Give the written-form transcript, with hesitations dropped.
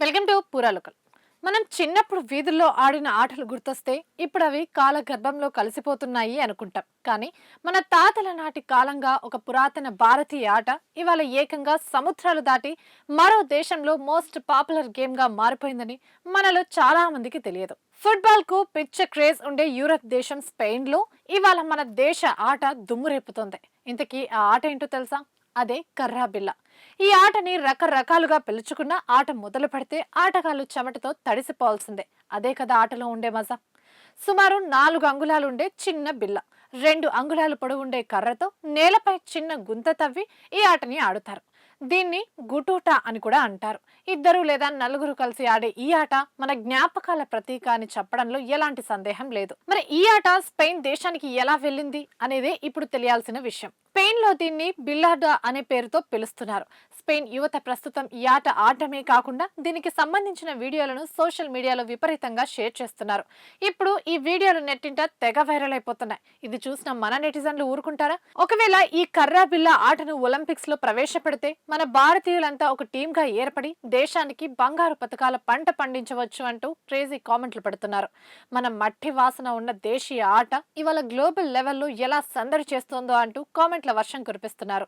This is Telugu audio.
Welcome to పూరాలోకల్. మనం చిన్నప్పుడు వీధుల్లో ఆడిన ఆటలు గుర్తొస్తే ఇప్పుడు అవి కాలగర్భంలో కలిసిపోతున్నాయి అనుకుంటాం. కానీ మన తాతల నాటి కాలంగా ఒక పురాతన భారతీయ ఆట ఇవాళ ఏకంగా సముద్రాలు దాటి మరో దేశంలో మోస్ట్ పాపులర్ గేమ్ గా మారిపోయిందని మనలో చాలా మందికి తెలియదు. ఫుట్బాల్ కు పిచ్చ క్రేజ్ ఉండే యూరప్ దేశం స్పెయిన్ లో ఇవాళ మన దేశ ఆట దుమ్మురేపుతోంది. ఇంతకీ ఆ ఆట ఏంటో తెలుసా? అదే కర్రా బిల్ల. ఈ ఆటని రకరకాలుగా పిలుచుకున్న ఆట మొదలు పెడితే ఆటగాళ్లు చెమటతో తడిసిపోవాల్సిందే. అదే కదా ఆటలో ఉండే మజా. సుమారు 4 అంగుళాలు ఉండే చిన్న బిల్ల, 2 అంగుళాలు పొడవుండే కర్రతో నేలపై చిన్న గుంత తవ్వి ఈ ఆటని ఆడుతారు. దీన్ని గుటూట అని కూడా అంటారు. ఇద్దరు లేదా నలుగురు కలిసి ఆడే ఈ ఆట మన జ్ఞాపకాల ప్రతీక అని చెప్పడంలో ఎలాంటి సందేహం లేదు. మరి ఈ ఆట స్పెయిన్ దేశానికి ఎలా వెళ్ళింది అనేదే ఇప్పుడు తెలియాల్సిన విషయం. స్పెయిన్ లో దీన్ని బిల్లార్డా అనే పేరుతో పిలుస్తున్నారు. స్పెయిన్ యువత ప్రస్తుతం ఈ ఆట ఆడటమే కాకుండా దీనికి సంబంధించిన వీడియోలను సోషల్ మీడియాలో విపరీతంగా షేర్ చేస్తున్నారు. ఇప్పుడు ఈ వీడియోలు నెట్టింట తెగ వైరల్ అయిపోతున్నాయి. ఇది చూసిన మన నెటిజన్లు ఊరుకుంటారా? ఒకవేళ ఈ కర్రా బిల్ల ఆటను ఒలింపిక్స్ లో ప్రవేశపెడితే మన భారతీయులంతా ఒక టీమ్ గా ఏర్పడి దేశానికి బంగారు పతకాల పంట పండించవచ్చు అంటూ క్రేజీ కామెంట్లు పెడుతున్నారు. మన మట్టి వాసన ఉన్న దేశీయ ఆట ఇవాళ గ్లోబల్ లెవెల్లో ఎలా సందడి చేస్తోందో అంటూ కామెంట్ల వర్షం కురిపిస్తున్నారు.